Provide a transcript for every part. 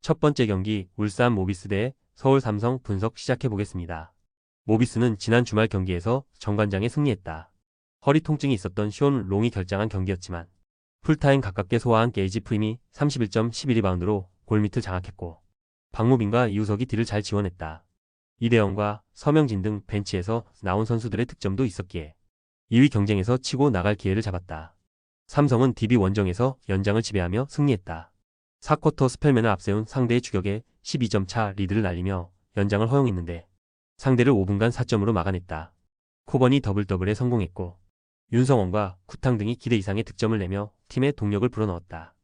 첫 번째 경기 울산 모비스 대 서울 삼성 분석 시작해보겠습니다. 모비스는 지난 주말 경기에서 정관장에 승리했다. 허리 통증이 있었던 쇼온 롱이 결장한 경기였지만 풀타임 가깝게 소화한 게이지 프림이 31점 12리바운드로 골밑을 장악했고 박무빈과 이우석이 뒤를 잘 지원했다. 이대영과 서명진 등 벤치에서 나온 선수들의 득점도 있었기에 2위 경쟁에서 치고 나갈 기회를 잡았다. 삼성은 DB 원정에서 연장을 지배하며 승리했다. 4쿼터 스펠맨을 앞세운 상대의 추격에 12점 차 리드를 날리며 연장을 허용했는데 상대를 5분간 4점으로 막아냈다. 코번이 더블더블에 성공했고 윤성원과 쿠탕 등이 기대 이상의 득점을 내며 팀의 동력을 불어넣었다.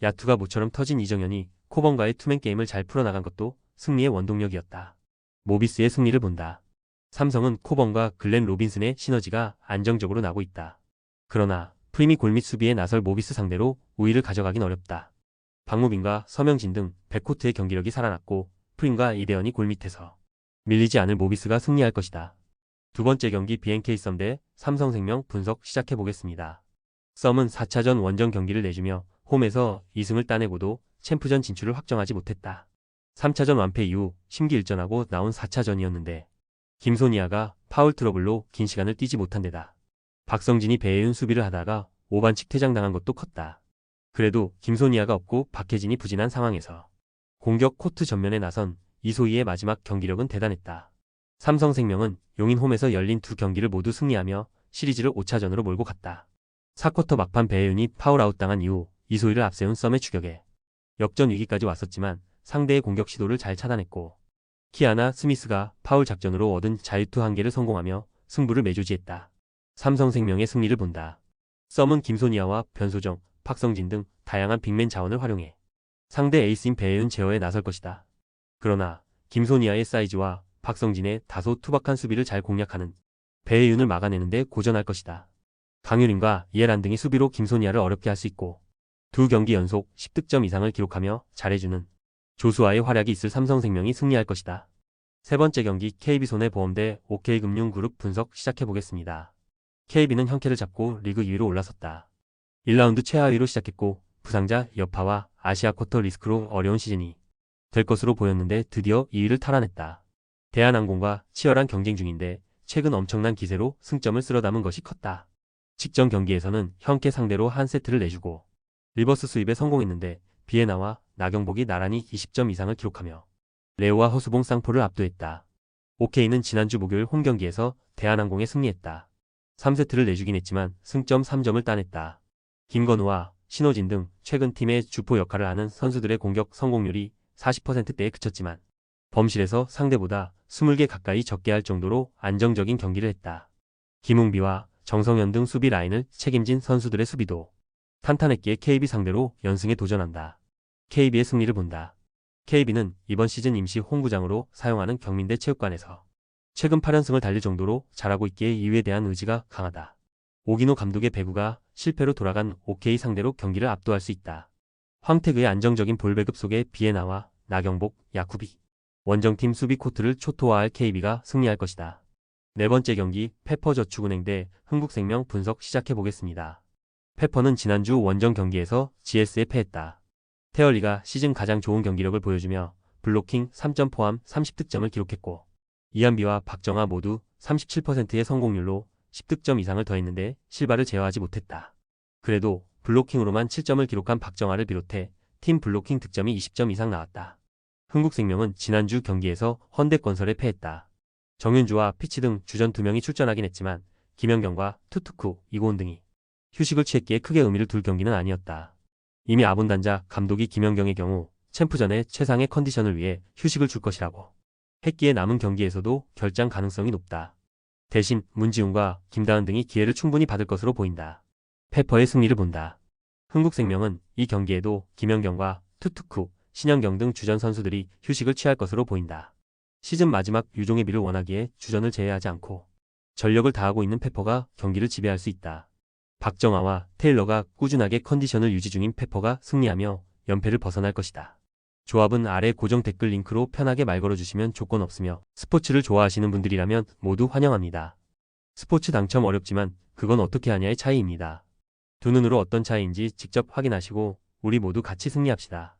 야투가 모처럼 터진 이정현이 코번과의 투맨 게임을 잘 풀어나간 것도 승리의 원동력이었다. 모비스의 승리를 본다. 삼성은 코번과 글렌 로빈슨의 시너지가 안정적으로 나고 있다. 그러나 프리미 골밑 수비에 나설 모비스 상대로 우위를 가져가긴 어렵다. 박무빈과 서명진 등 백코트의 경기력이 살아났고 프림과 이대현이 골밑에서 밀리지 않을 모비스가 승리할 것이다. 두 번째 경기 BNK 썸 대 삼성생명 분석 시작해보겠습니다. 썸은 4차전 원정 경기를 내주며 홈에서 2승을 따내고도 챔프전 진출을 확정하지 못했다. 3차전 완패 이후 심기일전하고 나온 4차전이었는데 김소니아가 파울 트러블로 긴 시간을 뛰지 못한 데다 박성진이 배혜윤 수비를 하다가 오반칙 퇴장당한 것도 컸다. 그래도 김소니아가 없고 박혜진이 부진한 상황에서 공격 코트 전면에 나선 이소희의 마지막 경기력은 대단했다. 삼성생명은 용인 홈에서 열린 두 경기를 모두 승리하며 시리즈를 5차전으로 몰고 갔다. 4쿼터 막판 배혜윤이 파울아웃 당한 이후 이소희를 앞세운 썸의 추격에 역전 위기까지 왔었지만 상대의 공격 시도를 잘 차단했고 키아나 스미스가 파울 작전으로 얻은 자유투 1개를 성공하며 승부를 매조지했다. 삼성생명의 승리를 본다. 썸은 김소니아와 변소정, 박성진 등 다양한 빅맨 자원을 활용해 상대 에이스인 배혜윤 제어에 나설 것이다. 그러나 김소니아의 사이즈와 박성진의 다소 투박한 수비를 잘 공략하는 배혜윤을 막아내는데 고전할 것이다. 강유림과 이해란 등이 수비로 김소니아를 어렵게 할 수 있고 두 경기 연속 10득점 이상을 기록하며 잘해주는 조수아의 활약이 있을 삼성생명이 승리할 것이다. 세 번째 경기 KB손해보험 대 OK금융그룹 분석 시작해보겠습니다. KB는 형캐를 잡고 리그 2위로 올라섰다. 1라운드 최하위로 시작했고 부상자 여파와 아시아 쿼터 리스크로 어려운 시즌이 될 것으로 보였는데 드디어 2위를 탈환했다. 대한항공과 치열한 경쟁 중인데 최근 엄청난 기세로 승점을 쓸어담은 것이 컸다. 직전 경기에서는 형캐 상대로 한 세트를 내주고 리버스 스윕에 성공했는데 비에나와 나경복이 나란히 20점 이상을 기록하며 레오와 허수봉 쌍포를 압도했다. OK는 지난주 목요일 홈경기에서 대한항공에 승리했다. 3세트를 내주긴 했지만 승점 3점을 따냈다. 김건우와 신호진 등 최근 팀의 주포 역할을 하는 선수들의 공격 성공률이 40%대에 그쳤지만 범실에서 상대보다 20개 가까이 적게 할 정도로 안정적인 경기를 했다. 김웅비와 정성현 등 수비 라인을 책임진 선수들의 수비도 탄탄했기에 KB 상대로 연승에 도전한다. KB의 승리를 본다. KB는 이번 시즌 임시 홈구장으로 사용하는 경민대 체육관에서 최근 8연승을 달릴 정도로 잘하고 있기에 이유에 대한 의지가 강하다. 오기노 감독의 배구가 실패로 돌아간 OK 상대로 경기를 압도할 수 있다. 황태그의 안정적인 볼 배급 속에 비에나와 나경복, 야쿠비 원정팀 수비 코트를 초토화할 KB가 승리할 것이다. 네 번째 경기 페퍼저축은행 대 흥국생명 분석 시작해보겠습니다. 페퍼는 지난주 원정 경기에서 GS에 패했다. 태얼리가 시즌 가장 좋은 경기력을 보여주며 블로킹 3점 포함 30득점을 기록했고 이한비와 박정아 모두 37%의 성공률로 10득점 이상을 더했는데 실바를 제어하지 못했다. 그래도 블로킹으로만 7점을 기록한 박정아를 비롯해 팀 블로킹 득점이 20점 이상 나왔다. 흥국생명은 지난주 경기에서 헌대건설에 패했다. 정윤주와 피치 등 주전 2명이 출전하긴 했지만 김연경과 투투쿠, 이고은 등이 휴식을 취했기에 크게 의미를 둘 경기는 아니었다. 이미 아본단자 감독이 김연경의 경우 챔프전에 최상의 컨디션을 위해 휴식을 줄 것이라고 했기에 남은 경기에서도 결장 가능성이 높다. 대신 문지훈과 김다은 등이 기회를 충분히 받을 것으로 보인다. 페퍼의 승리를 본다. 흥국생명은 이 경기에도 김연경과 투투쿠, 신현경 등 주전 선수들이 휴식을 취할 것으로 보인다. 시즌 마지막 유종의 비를 원하기에 주전을 제외하지 않고 전력을 다하고 있는 페퍼가 경기를 지배할 수 있다. 박정아와 테일러가 꾸준하게 컨디션을 유지 중인 페퍼가 승리하며 연패를 벗어날 것이다. 조합은 아래 고정 댓글 링크로 편하게 말 걸어주시면 조건 없으며 스포츠를 좋아하시는 분들이라면 모두 환영합니다. 스포츠 당첨 어렵지만 그건 어떻게 하냐의 차이입니다. 두 눈으로 어떤 차이인지 직접 확인하시고 우리 모두 같이 승리합시다.